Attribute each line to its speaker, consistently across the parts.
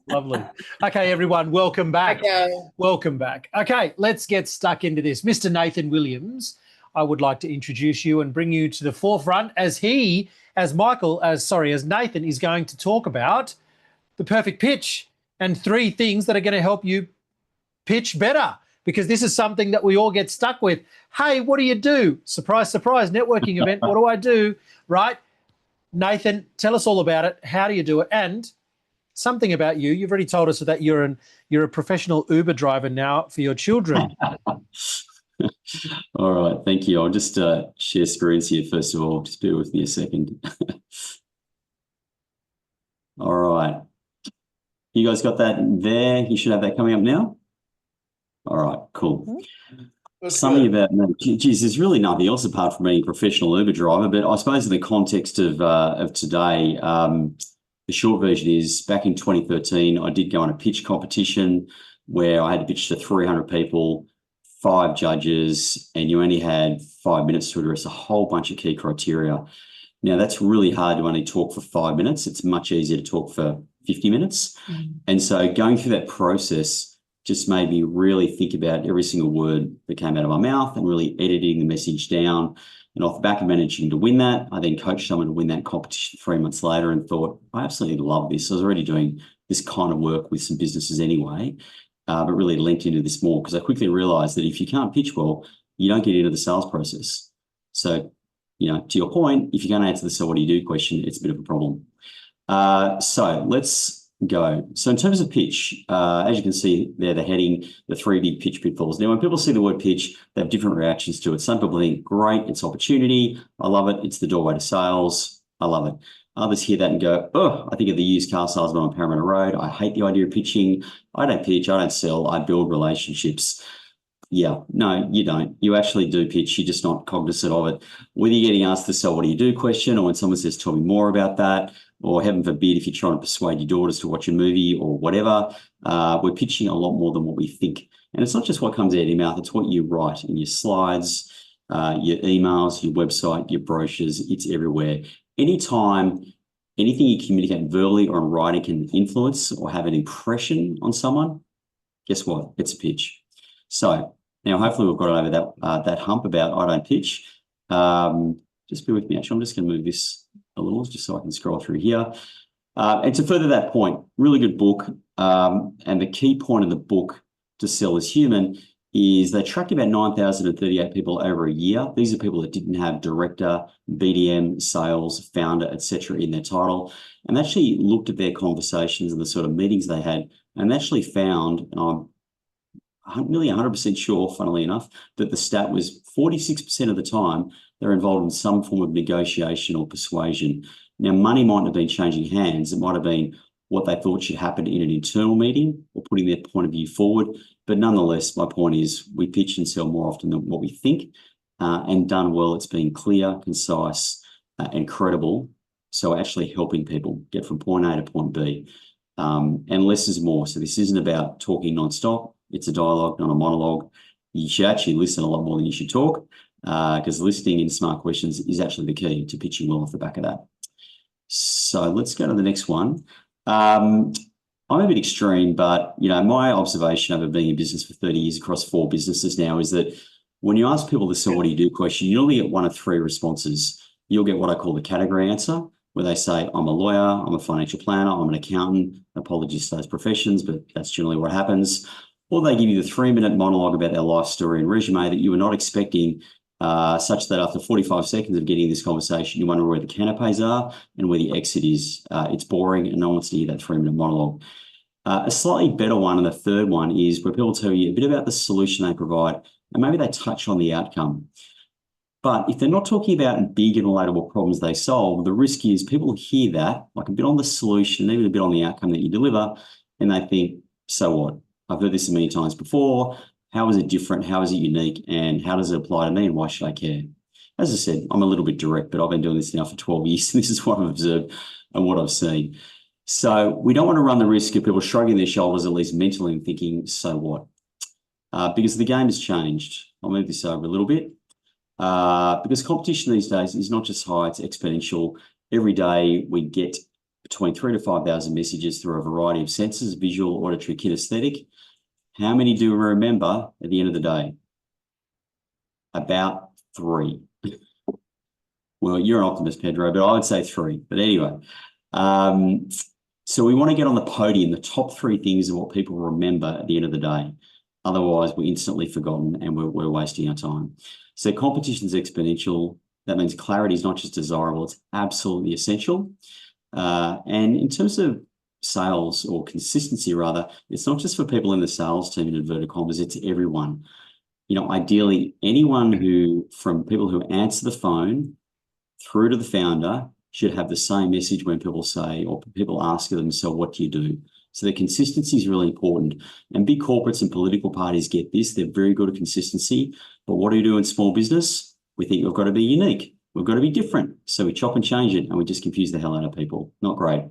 Speaker 1: Lovely. Okay, everyone, welcome back.
Speaker 2: Okay.
Speaker 1: Welcome back. Okay, let's get stuck into this. Mr. Nathan Williams, I would like to introduce you and bring you to the forefront as Nathan is going to talk about the perfect pitch and 3 things that are going to help you pitch better, because this is something that we all get stuck with. Hey, what do you do? Surprise, surprise, networking event. What do I do? Right? Nathan, tell us all about it. How do you do it? And something about you. You've already told us that you're a professional Uber driver now for your children.
Speaker 3: All right, thank you. I'll just share screens here first of all. Just bear with me a second. All right. You guys got that there? You should have that coming up now. All right, cool. Something about me. Geez, there's really nothing else apart from being a professional Uber driver. But I suppose in the context of today, the short version is back in 2013, I did go on a pitch competition where I had to pitch to 300 people, 5 judges, and you only had 5 minutes to address a whole bunch of key criteria. Now, that's really hard to only talk for 5 minutes. It's much easier to talk for 50 minutes. And so going through that process just made me really think about every single word that came out of my mouth and really editing the message down. And off the back of managing to win that, I then coached someone to win that competition 3 months later and thought, I absolutely love this. I was already doing this kind of work with some businesses anyway, but really linked into this more because I quickly realized that if you can't pitch well, you don't get into the sales process. So, to your point, if you can't answer the "so what do you do" question, it's a bit of a problem. So let's go. So in terms of pitch, as you can see there, the heading, the 3 big pitch pitfalls. Now, when people see the word pitch, they have different reactions to it. Some people think, great, it's opportunity. I love it. It's the doorway to sales. I love it. Others hear that and go, oh, I think of the used car salesman on Parramatta Road. I hate the idea of pitching. I don't pitch. I don't sell. I build relationships. Yeah, no, you don't. You actually do pitch. You're just not cognizant of it. Whether you're getting asked the "so what do you do" question, or when someone says, tell me more about that, or heaven forbid, if you're trying to persuade your daughters to watch a movie or whatever, we're pitching a lot more than what we think. And it's not just what comes out of your mouth, it's what you write in your slides, your emails, your website, your brochures, it's everywhere. Anytime anything you communicate verbally or in writing can influence or have an impression on someone, guess what? It's a pitch. So now hopefully we've got over that hump about I don't pitch. Just bear with me. Actually, I'm just going to move this a little just so I can scroll through here. And to further that point, really good book. And the key point of the book, To Sell is Human, is they tracked about 9,038 people over a year. These are people that didn't have director, BDM, sales, founder, etc. in their title, and actually looked at their conversations and the sort of meetings they had, and actually found, and I'm nearly 100% sure, funnily enough, that the stat was 46% of the time they're involved in some form of negotiation or persuasion. Now, money mightn't have been changing hands. It might have been what they thought should happen in an internal meeting or putting their point of view forward. But nonetheless, my point is we pitch and sell more often than what we think, and done well, it's being clear, concise, and credible. So actually helping people get from point A to point B. And less is more. So this isn't about talking nonstop. It's a dialogue, not a monologue. You should actually listen a lot more than you should talk, because listening in smart questions is actually the key to pitching well off the back of that. So let's go to the next one. I'm a bit extreme, but my observation over being in business for 30 years across 4 businesses now is that when you ask people the "so what do you do" question, you only get 1 of 3 responses. You'll get what I call the category answer, where they say, I'm a lawyer, I'm a financial planner, I'm an accountant. Apologies to those professions, but that's generally what happens. Or they give you the 3-minute monologue about their life story and resume that you were not expecting, such that after 45 seconds of getting this conversation, you wonder where the canapes are and where the exit is. It's boring and no one wants to hear that 3-minute monologue. A slightly better one, and the third one, is where people tell you a bit about the solution they provide, and maybe they touch on the outcome. But if they're not talking about big and relatable problems they solve, the risk is people hear that, like a bit on the solution, even a bit on the outcome that you deliver, and they think, so what? I've heard this many times before. How is it different? How is it unique? And how does it apply to me? And why should I care? As I said, I'm a little bit direct, but I've been doing this now for 12 years. And this is what I've observed and what I've seen. So we don't want to run the risk of people shrugging their shoulders, at least mentally, and thinking, so what? Because the game has changed. I'll move this over a little bit. Because competition these days is not just high, it's exponential. Every day we get between 3,000 to 5,000 messages through a variety of senses, visual, auditory, kinesthetic. How many do we remember at the end of the day? About 3. Well, you're an optimist, Pedro, but I would say 3. But anyway, so we want to get on the podium. The top 3 things are what people remember at the end of the day. Otherwise, we're instantly forgotten and we're wasting our time. So competition is exponential. That means clarity is not just desirable, it's absolutely essential. And in terms of sales, or consistency rather, it's not just for people in the sales team in inverted commas, it's everyone. You know, ideally, anyone who, from people who answer the phone through to the founder, should have the same message when people say, or people ask them, so what do you do? So the consistency is really important. And big corporates and political parties get this. They're very good at consistency. But what do you do in small business? We think we've got to be unique. We've got to be different. So we chop and change it and we just confuse the hell out of people. Not great.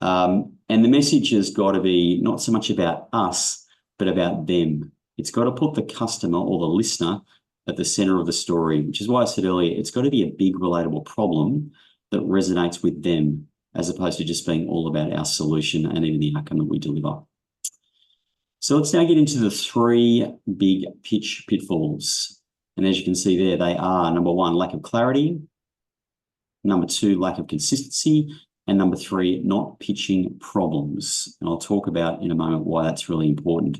Speaker 3: And the message has got to be not so much about us, but about them. It's got to put the customer or the listener at the center of the story, which is why I said earlier, it's got to be a big relatable problem that resonates with them, as opposed to just being all about our solution and even the outcome that we deliver. So let's now get into the 3 big pitch pitfalls. And as you can see there, they are, number 1, lack of clarity. Number 2, lack of consistency. And number 3, not pitching problems. And I'll talk about in a moment why that's really important.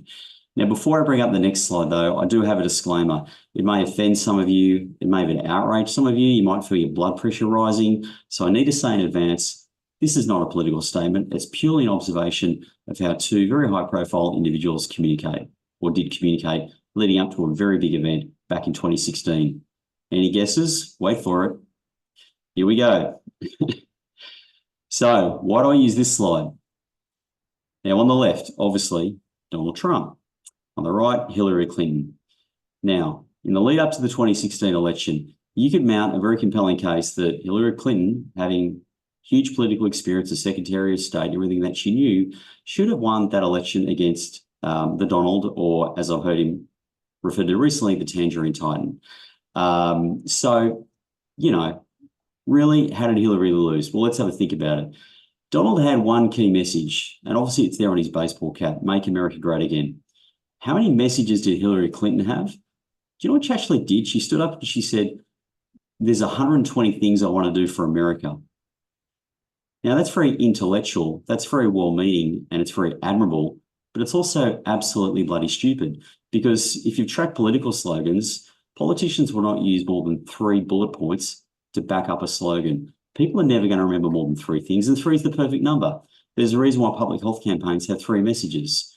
Speaker 3: Now, before I bring up the next slide, though, I do have a disclaimer. It may offend some of you. It may even outrage some of you. You might feel your blood pressure rising. So I need to say in advance, this is not a political statement. It's purely an observation of how 2 very high-profile individuals communicate, or did communicate, leading up to a very big event back in 2016. Any guesses? Wait for it. Here we go. So why do I use this slide? Now, on the left, obviously, Donald Trump. On the right, Hillary Clinton. Now, in the lead up to the 2016 election, you could mount a very compelling case that Hillary Clinton, having huge political experience as Secretary of State, everything that she knew, should have won that election against the Donald, or as I've heard him referred to recently, the Tangerine Titan. So, you know, really, how did Hillary lose? Well, let's have a think about it. Donald had one key message, and obviously it's there on his baseball cap, make America great again. How many messages did Hillary Clinton have? Do you know what she actually did? She stood up and she said, there's 120 things I want to do for America. Now, that's very intellectual, that's very well-meaning, and it's very admirable, but it's also absolutely bloody stupid, because if you've tracked political slogans, politicians will not use more than 3 bullet points to back up a slogan. People are never going to remember more than 3 things, and 3 is the perfect number. There's a reason why public health campaigns have 3 messages.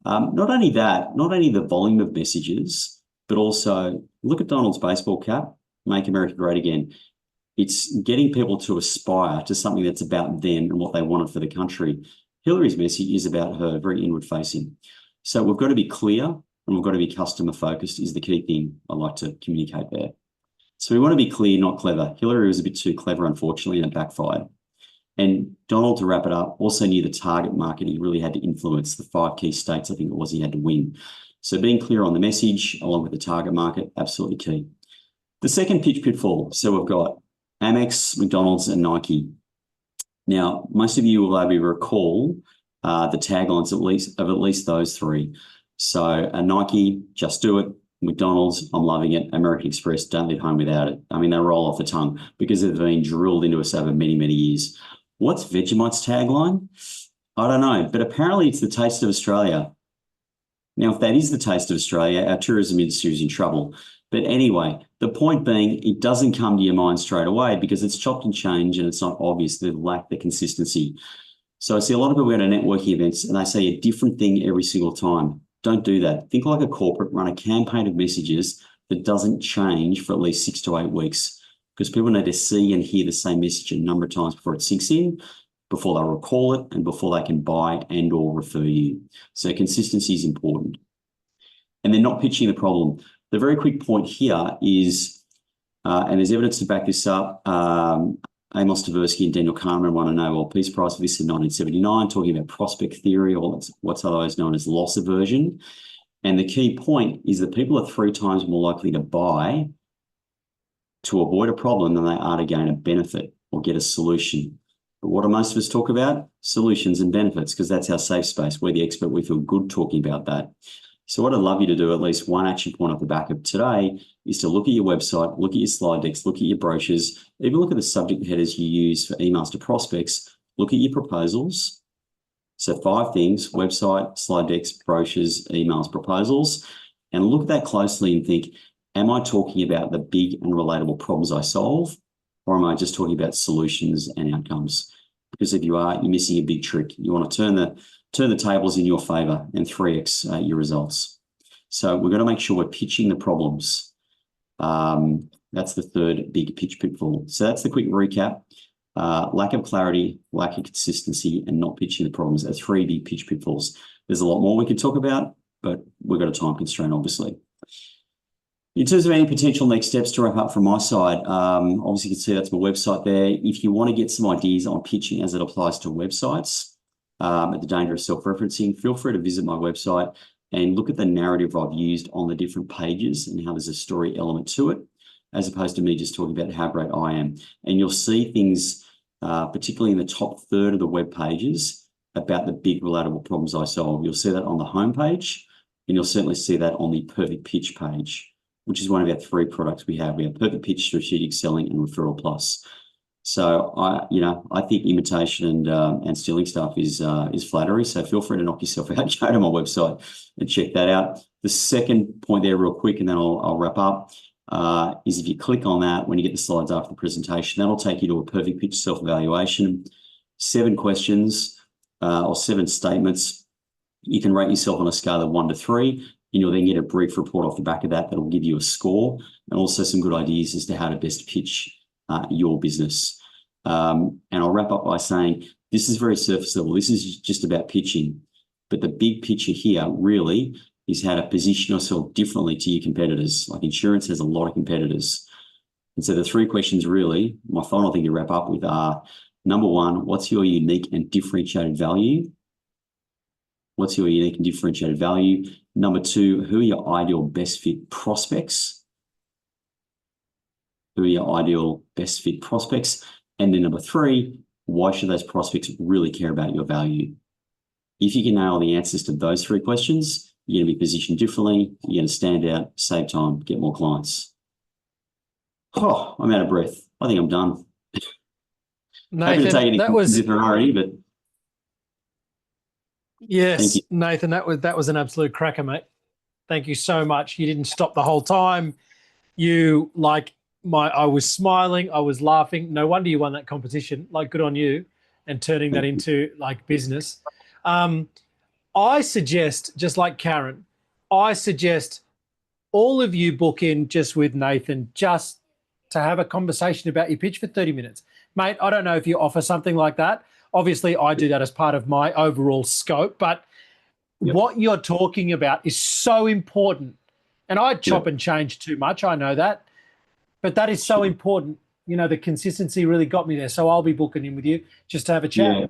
Speaker 3: Not only that, not only the volume of messages, but also look at Donald's baseball cap, make America great again. It's getting people to aspire to something that's about them and what they wanted for the country. Hillary's message is about her, very inward facing. So we've got to be clear and we've got to be customer focused is the key thing I like to communicate there. So we want to be clear, not clever. Hillary was a bit too clever, unfortunately, and it backfired. And Donald, to wrap it up, also knew the target market he really had to influence, the 5 key states, I think it was, he had to win. So being clear on the message along with the target market, absolutely key. The second pitch pitfall, so we've got Amex, McDonald's and Nike. Now, most of you will maybe recall the taglines of at least those 3. So Nike, just do it. McDonald's, I'm loving it. American Express, don't leave home without it. I mean, they roll off the tongue because they've been drilled into us over many, many years. What's Vegemite's tagline? I don't know, but apparently it's the taste of Australia. Now, if that is the taste of Australia, our tourism industry is in trouble. But anyway, the point being, it doesn't come to your mind straight away because it's chopped and changed and it's not obvious. They lack the consistency. So I see a lot of people go to networking events and they say a different thing every single time. Don't do that. Think like a corporate, run a campaign of messages that doesn't change for at least 6 to 8 weeks, because people need to see and hear the same message a number of times before it sinks in, before they recall it, and before they can buy and or refer you. So consistency is important. And then not pitching the problem. The very quick point here is, and there's evidence to back this up, Amos Tversky and Daniel Kahneman won a Nobel Peace Prize for this in 1979, talking about prospect theory, or what's otherwise known as loss aversion. And the key point is that people are 3 times more likely to buy to avoid a problem than they are to gain a benefit or get a solution. But what do most of us talk about? Solutions and benefits, because that's our safe space. We're the expert. We feel good talking about that. So what I'd love you to do, at least one action point off the back of today, is to look at your website, look at your slide decks, look at your brochures, even look at the subject headers you use for emails to prospects, look at your proposals. So 5 things: website, slide decks, brochures, emails, proposals, and look at that closely and think, am I talking about the big and relatable problems I solve, or am I just talking about solutions and outcomes? Because if you are, you're missing a big trick. You want to turn the tables in your favor and 3x your results. So we're going to make sure we're pitching the problems. That's the third big pitch pitfall. So that's the quick recap. Lack of clarity, lack of consistency, and not pitching the problems are 3 big pitch pitfalls. There's a lot more we could talk about, but we've got a time constraint, obviously. In terms of any potential next steps to wrap up from my side, obviously you can see that's my website there. If you want to get some ideas on pitching as it applies to websites, at the danger of self-referencing, feel free to visit my website and look at the narrative I've used on the different pages and how there's a story element to it, as opposed to me just talking about how great I am. And you'll see things, particularly in the top third of the web pages, about the big relatable problems I solve. You'll see that on the homepage, and you'll certainly see that on the Perfect Pitch page, which is one of our 3 products we have. We have Perfect Pitch, Strategic Selling, and Referral Plus. So I think imitation and stealing stuff is flattery. So feel free to knock yourself out. Go to my website and check that out. The second point there, real quick, and then I'll wrap up, is if you click on that when you get the slides after the presentation, that'll take you to a Perfect Pitch self-evaluation, 7 questions or 7 statements. You can rate yourself on a scale of 1 to 3, and you'll then get a brief report off the back of that that'll give you a score and also some good ideas as to how to best pitch your business. And I'll wrap up by saying this is very surface level. This is just about pitching, but the big picture here really is how to position yourself differently to your competitors. Like insurance has a lot of competitors. And so the 3 questions really, my final thing to wrap up with are, number 1, what's your unique and differentiated value? What's your unique and differentiated value? Number 2, who are your ideal best fit prospects? Who are your ideal best fit prospects? And then number 3, why should those prospects really care about your value? If you can nail the answers to those 3 questions, you're going to be positioned differently, you're going to stand out, save time, get more clients. Oh, I'm out of breath. I think I'm done.
Speaker 1: Nathan,
Speaker 3: happy to take any
Speaker 1: that was
Speaker 3: if there are any, but
Speaker 1: yes, Nathan, that was an absolute cracker, mate. Thank you so much. You didn't stop the whole time. I was smiling, I was laughing. No wonder you won that competition. Like, good on you, and turning that into like business. I suggest, just like Karen, I suggest all of you book in just with Nathan, just to have a conversation about your pitch for 30 minutes. Mate, I don't know if you offer something like that. Obviously, I do that as part of my overall scope, but what you're talking about is so important. And I chop and change too much, I know that, but that is so important. You know, the consistency really got me there. So I'll be booking in with you just to have a chat.
Speaker 3: Yeah.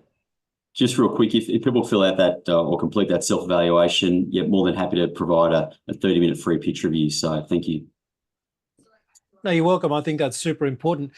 Speaker 3: Just real quick, if people fill out that or complete that self-evaluation, more than happy to provide a 30-minute free pitch review. So thank you.
Speaker 1: No, you're welcome. I think that's super important.